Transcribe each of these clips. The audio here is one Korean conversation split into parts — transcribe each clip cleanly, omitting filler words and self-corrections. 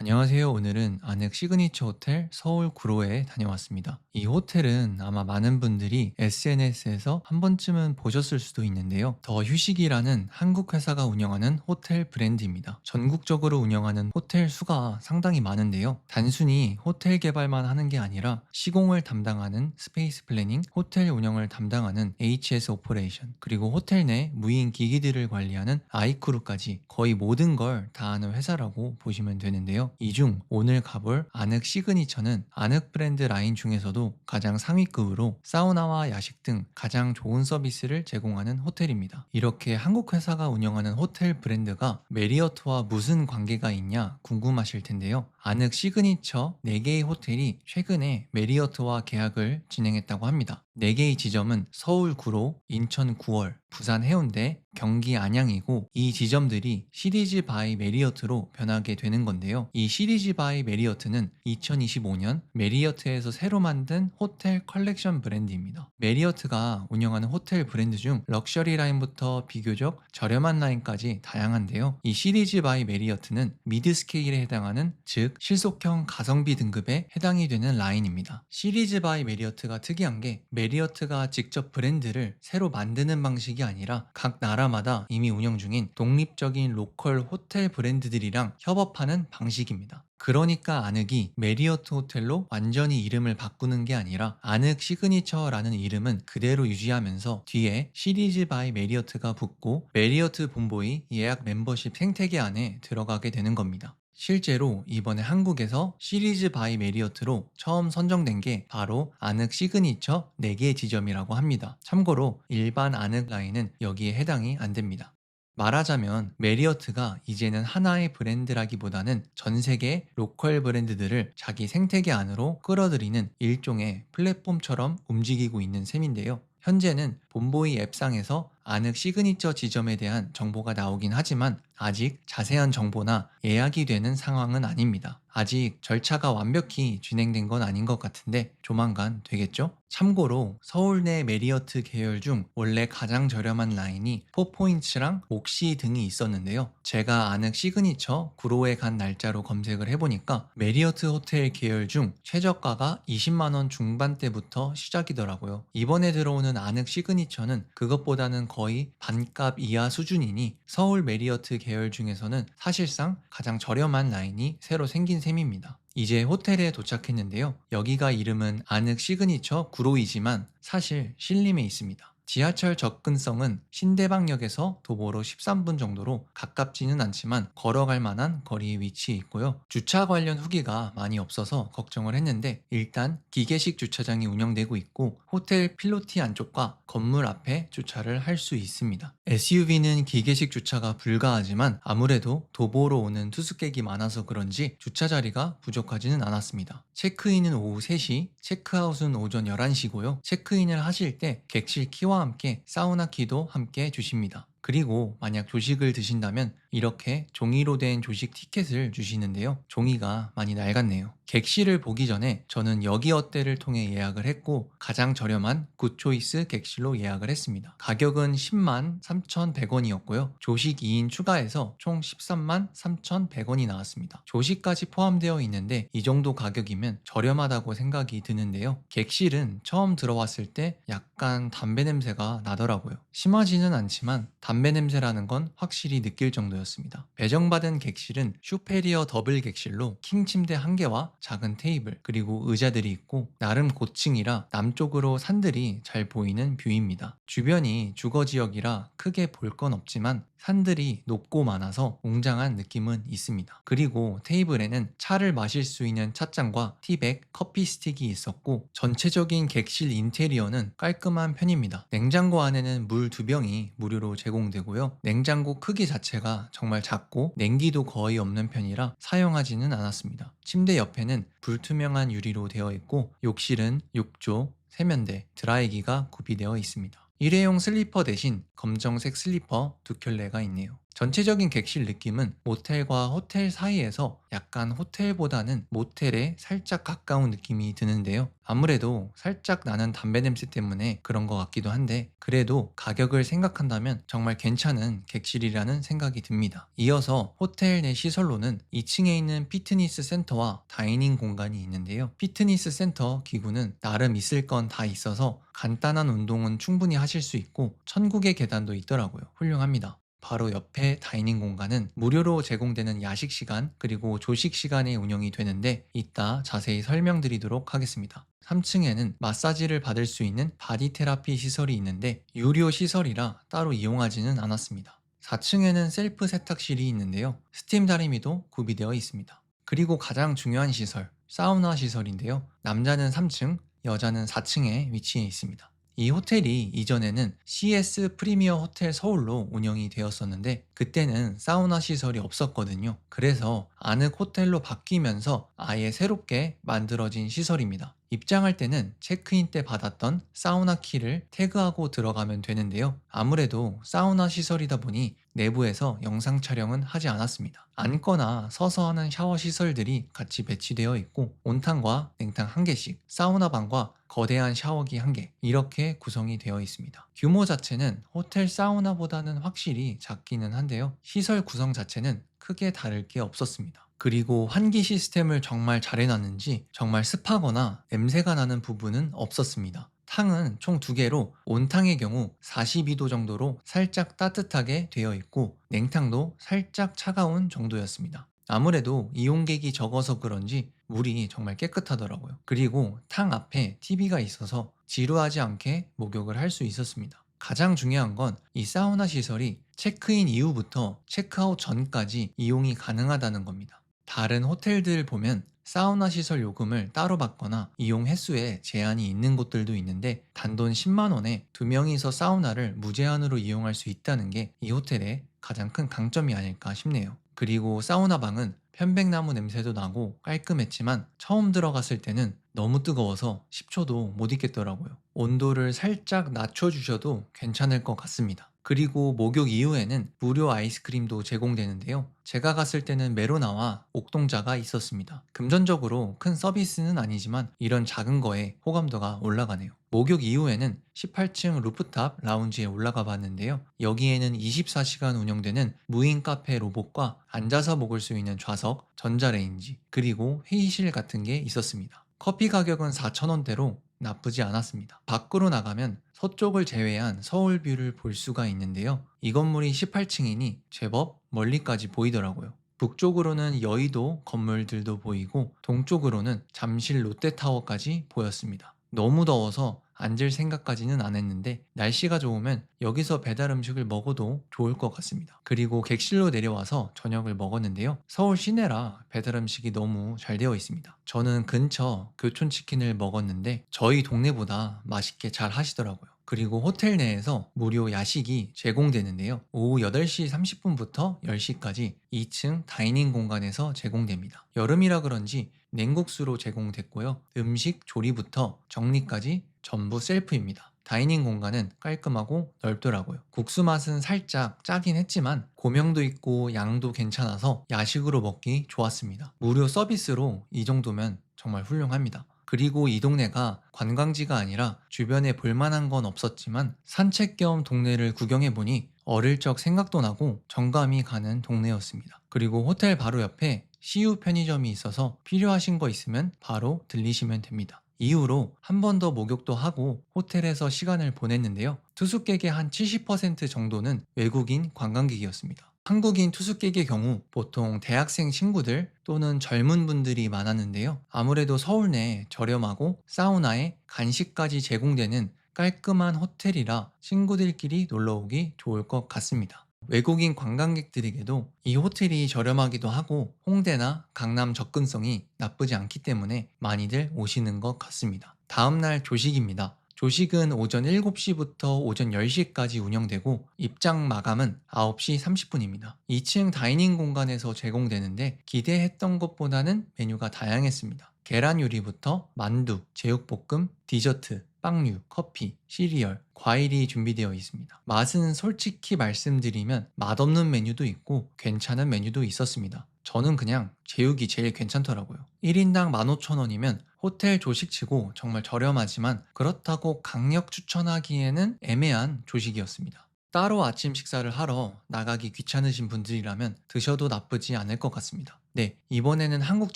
안녕하세요. 오늘은 안흙 시그니처 호텔 서울 구로에 다녀왔습니다. 이 호텔은 아마 많은 분들이 SNS에서 한 번쯤은 보셨을 수도 있는데요. 더 휴식이라는 한국 회사가 운영하는 호텔 브랜드입니다. 전국적으로 운영하는 호텔 수가 상당히 많은데요. 단순히 호텔 개발만 하는 게 아니라 시공을 담당하는 스페이스 플래닝, 호텔 운영을 담당하는 HS 오퍼레이션, 그리고 호텔 내 무인 기기들을 관리하는 아이크루까지 거의 모든 걸 다 하는 회사라고 보시면 되는데요. 이 중 오늘 가볼 안흙 시그니처는 안흙 브랜드 라인 중에서도 가장 상위급으로 사우나와 야식 등 가장 좋은 서비스를 제공하는 호텔입니다. 이렇게 한국 회사가 운영하는 호텔 브랜드가 메리어트와 무슨 관계가 있냐 궁금하실 텐데요. 안흙 시그니처 4개의 호텔이 최근에 메리어트와 계약을 진행했다고 합니다. 4개의 지점은 서울 구로, 인천 구월, 부산 해운대, 경기 안양이고, 이 지점들이 시리즈 바이 메리어트로 변하게 되는 건데요. 이 시리즈 바이 메리어트는 2025년 메리어트에서 새로 만든 호텔 컬렉션 브랜드입니다. 메리어트가 운영하는 호텔 브랜드 중 럭셔리 라인부터 비교적 저렴한 라인까지 다양한데요. 이 시리즈 바이 메리어트는 미드 스케일에 해당하는, 즉 실속형 가성비 등급에 해당이 되는 라인입니다. 시리즈 바이 메리어트가 특이한 게 메리어트가 직접 브랜드를 새로 만드는 방식이 아니라 각 나라마다 이미 운영 중인 독립적인 로컬 호텔 브랜드들이랑 협업하는 방식입니다. 그러니까 안흙이 메리어트 호텔로 완전히 이름을 바꾸는 게 아니라 안흙 시그니처라는 이름은 그대로 유지하면서 뒤에 시리즈 바이 메리어트가 붙고 메리어트 본보이 예약 멤버십 생태계 안에 들어가게 되는 겁니다. 실제로 이번에 한국에서 시리즈 바이 메리어트로 처음 선정된 게 바로 안흙 시그니처 4개 지점이라고 합니다. 참고로 일반 안흙 라인은 여기에 해당이 안 됩니다. 말하자면 메리어트가 이제는 하나의 브랜드라기보다는 전 세계 로컬 브랜드들을 자기 생태계 안으로 끌어들이는 일종의 플랫폼처럼 움직이고 있는 셈인데요. 현재는 본보이 앱상에서 안흙 시그니처 지점에 대한 정보가 나오긴 하지만 아직 자세한 정보나 예약이 되는 상황은 아닙니다. 아직 절차가 완벽히 진행된 건 아닌 것 같은데 조만간 되겠죠? 참고로 서울 내 메리어트 계열 중 원래 가장 저렴한 라인이 포포인츠랑 옥시 등이 있었는데요. 제가 안흙 시그니처 구로에 간 날짜로 검색을 해보니까 메리어트 호텔 계열 중 최저가가 20만원 중반대부터 시작이더라고요. 이번에 들어오는 안흙 시그니처는 그것보다는 거의 반값 이하 수준이니 서울 메리어트 계열 중에서는 사실상 가장 저렴한 라인이 새로 생긴 셈입니다. 이제 호텔에 도착했는데요. 여기가 이름은 안흙 시그니처 구로이지만 사실 신림에 있습니다. 지하철 접근성은 신대방역에서 도보로 13분 정도로 가깝지는 않지만 걸어갈 만한 거리에 위치해 있고요. 주차 관련 후기가 많이 없어서 걱정을 했는데 일단 기계식 주차장이 운영되고 있고 호텔 필로티 안쪽과 건물 앞에 주차를 할 수 있습니다. SUV는 기계식 주차가 불가하지만 아무래도 도보로 오는 투숙객이 많아서 그런지 주차 자리가 부족하지는 않았습니다. 체크인은 오후 3시, 체크아웃은 오전 11시고요. 체크인을 하실 때 객실 키와 함께 사우나 키도 함께 주십니다. 그리고 만약 조식을 드신다면 이렇게 종이로 된 조식 티켓을 주시는데요. 종이가 많이 낡았네요. 객실을 보기 전에 저는 여기 어때를 통해 예약을 했고 가장 저렴한 굿초이스 객실로 예약을 했습니다. 가격은 10만 3,100원이었고요. 조식 2인 추가해서 총 13만 3,100원이 나왔습니다. 조식까지 포함되어 있는데 이 정도 가격이면 저렴하다고 생각이 드는데요. 객실은 처음 들어왔을 때 약간 담배 냄새가 나더라고요. 심하지는 않지만 담배 냄새라는 건 확실히 느낄 정도였습니다. 배정받은 객실은 슈페리어 더블 객실로 킹 침대 1개와 작은 테이블 그리고 의자들이 있고 나름 고층이라 남쪽으로 산들이 잘 보이는 뷰입니다. 주변이 주거지역이라 크게 볼 건 없지만 산들이 높고 많아서 웅장한 느낌은 있습니다. 그리고 테이블에는 차를 마실 수 있는 찻잔과 티백, 커피 스틱이 있었고 전체적인 객실 인테리어는 깔끔한 편입니다. 냉장고 안에는 물 2병이 무료로 제공되고요. 냉장고 크기 자체가 정말 작고 냉기도 거의 없는 편이라 사용하지는 않았습니다. 침대 옆에는 불투명한 유리로 되어 있고 욕실은 욕조, 세면대, 드라이기가 구비되어 있습니다. 일회용 슬리퍼 대신 검정색 슬리퍼 2켤레가 있네요. 전체적인 객실 느낌은 모텔과 호텔 사이에서 약간 호텔보다는 모텔에 살짝 가까운 느낌이 드는데요. 아무래도 살짝 나는 담배 냄새 때문에 그런 것 같기도 한데, 그래도 가격을 생각한다면 정말 괜찮은 객실이라는 생각이 듭니다. 이어서 호텔 내 시설로는 2층에 있는 피트니스 센터와 다이닝 공간이 있는데요. 피트니스 센터 기구는 나름 있을 건 다 있어서 간단한 운동은 충분히 하실 수 있고 천국의 계단도 있더라고요. 훌륭합니다. 바로 옆에 다이닝 공간은 무료로 제공되는 야식 시간 그리고 조식 시간에 운영이 되는데, 이따 자세히 설명드리도록 하겠습니다. 3층에는 마사지를 받을 수 있는 바디 테라피 시설이 있는데 유료 시설이라 따로 이용하지는 않았습니다. 4층에는 셀프 세탁실이 있는데요. 스팀 다리미도 구비되어 있습니다. 그리고 가장 중요한 시설, 사우나 시설인데요. 남자는 3층, 여자는 4층에 위치해 있습니다. 이 호텔이 이전에는 CS 프리미어 호텔 서울로 운영이 되었었는데, 그때는 사우나 시설이 없었거든요. 그래서 아늑 호텔로 바뀌면서 아예 새롭게 만들어진 시설입니다. 입장할 때는 체크인 때 받았던 사우나 키를 태그하고 들어가면 되는데요. 아무래도 사우나 시설이다 보니 내부에서 영상 촬영은 하지 않았습니다. 앉거나 서서 하는 샤워 시설들이 같이 배치되어 있고, 온탕과 냉탕 1개씩, 사우나방과 거대한 샤워기 1개, 이렇게 구성이 되어 있습니다. 규모 자체는 호텔 사우나보다는 확실히 작기는 한데요. 시설 구성 자체는 크게 다를 게 없었습니다. 그리고 환기 시스템을 정말 잘 해놨는지 정말 습하거나 냄새가 나는 부분은 없었습니다. 탕은 총 2개로 온탕의 경우 42도 정도로 살짝 따뜻하게 되어 있고, 냉탕도 살짝 차가운 정도였습니다. 아무래도 이용객이 적어서 그런지 물이 정말 깨끗하더라고요. 그리고 탕 앞에 TV가 있어서 지루하지 않게 목욕을 할 수 있었습니다. 가장 중요한 건 이 사우나 시설이 체크인 이후부터 체크아웃 전까지 이용이 가능하다는 겁니다. 다른 호텔들 보면 사우나 시설 요금을 따로 받거나 이용 횟수에 제한이 있는 곳들도 있는데, 단돈 10만 원에 2명이서 사우나를 무제한으로 이용할 수 있다는 게 이 호텔의 가장 큰 강점이 아닐까 싶네요. 그리고 사우나 방은 편백나무 냄새도 나고 깔끔했지만 처음 들어갔을 때는 너무 뜨거워서 10초도 못 있겠더라고요. 온도를 살짝 낮춰주셔도 괜찮을 것 같습니다. 그리고 목욕 이후에는 무료 아이스크림도 제공되는데요. 제가 갔을 때는 메로나와 옥동자가 있었습니다. 금전적으로 큰 서비스는 아니지만 이런 작은 거에 호감도가 올라가네요. 목욕 이후에는 18층 루프탑 라운지에 올라가 봤는데요. 여기에는 24시간 운영되는 무인 카페 로봇과 앉아서 먹을 수 있는 좌석, 전자레인지, 그리고 회의실 같은 게 있었습니다. 커피 가격은 4,000원대로 나쁘지 않았습니다. 밖으로 나가면 서쪽을 제외한 서울 뷰를 볼 수가 있는데요. 이 건물이 18층이니 제법 멀리까지 보이더라고요. 북쪽으로는 여의도 건물들도 보이고, 동쪽으로는 잠실 롯데타워까지 보였습니다. 너무 더워서 앉을 생각까지는 안 했는데 날씨가 좋으면 여기서 배달 음식을 먹어도 좋을 것 같습니다. 그리고 객실로 내려와서 저녁을 먹었는데요. 서울 시내라 배달 음식이 너무 잘 되어 있습니다. 저는 근처 교촌치킨을 먹었는데 저희 동네보다 맛있게 잘 하시더라고요. 그리고 호텔 내에서 무료 야식이 제공되는데요. 오후 8시 30분부터 10시까지 2층 다이닝 공간에서 제공됩니다. 여름이라 그런지 냉국수로 제공됐고요. 음식 조리부터 정리까지 전부 셀프입니다. 다이닝 공간은 깔끔하고 넓더라고요. 국수 맛은 살짝 짜긴 했지만 고명도 있고 양도 괜찮아서 야식으로 먹기 좋았습니다. 무료 서비스로 이 정도면 정말 훌륭합니다. 그리고 이 동네가 관광지가 아니라 주변에 볼만한 건 없었지만 산책 겸 동네를 구경해보니 어릴 적 생각도 나고 정감이 가는 동네였습니다. 그리고 호텔 바로 옆에 CU 편의점이 있어서 필요하신 거 있으면 바로 들리시면 됩니다. 이후로 한 번 더 목욕도 하고 호텔에서 시간을 보냈는데요. 투숙객의 한 70% 정도는 외국인 관광객이었습니다. 한국인 투숙객의 경우 보통 대학생 친구들 또는 젊은 분들이 많았는데요. 아무래도 서울 내 저렴하고 사우나에 간식까지 제공되는 깔끔한 호텔이라 친구들끼리 놀러오기 좋을 것 같습니다. 외국인 관광객들에게도 이 호텔이 저렴하기도 하고 홍대나 강남 접근성이 나쁘지 않기 때문에 많이들 오시는 것 같습니다. 다음날 조식입니다. 조식은 오전 7시부터 오전 10시까지 운영되고 입장 마감은 9시 30분입니다. 2층 다이닝 공간에서 제공되는데 기대했던 것보다는 메뉴가 다양했습니다. 계란 요리부터 만두, 제육볶음, 디저트, 빵류, 커피, 시리얼, 과일이 준비되어 있습니다. 맛은 솔직히 말씀드리면 맛없는 메뉴도 있고 괜찮은 메뉴도 있었습니다. 저는 그냥 제육이 제일 괜찮더라고요. 1인당 15,000원이면 호텔 조식치고 정말 저렴하지만 그렇다고 강력 추천하기에는 애매한 조식이었습니다. 따로 아침 식사를 하러 나가기 귀찮으신 분들이라면 드셔도 나쁘지 않을 것 같습니다. 네, 이번에는 한국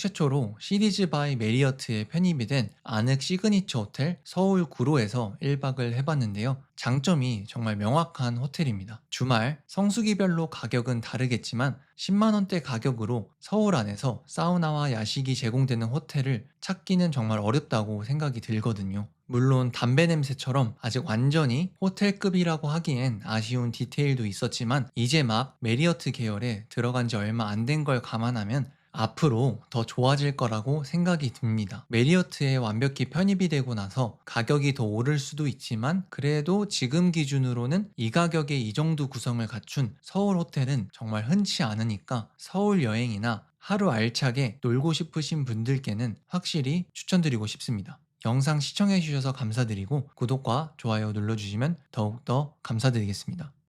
최초로 시리즈 바이 메리어트에 편입이 된 아늑 시그니처 호텔 서울 구로에서 1박을 해봤는데요. 장점이 정말 명확한 호텔입니다. 주말 성수기별로 가격은 다르겠지만 10만원대 가격으로 서울 안에서 사우나와 야식이 제공되는 호텔을 찾기는 정말 어렵다고 생각이 들거든요. 물론 담배 냄새처럼 아직 완전히 호텔급이라고 하기엔 아쉬운 디테일도 있었지만 이제 막 메리어트 계열에 들어간 지 얼마 안 된 걸 감안하면 앞으로 더 좋아질 거라고 생각이 듭니다. 메리어트에 완벽히 편입이 되고 나서 가격이 더 오를 수도 있지만 그래도 지금 기준으로는 이 가격에 이 정도 구성을 갖춘 서울 호텔은 정말 흔치 않으니까 서울 여행이나 하루 알차게 놀고 싶으신 분들께는 확실히 추천드리고 싶습니다. 영상 시청해주셔서 감사드리고 구독과 좋아요 눌러주시면 더욱더 감사드리겠습니다.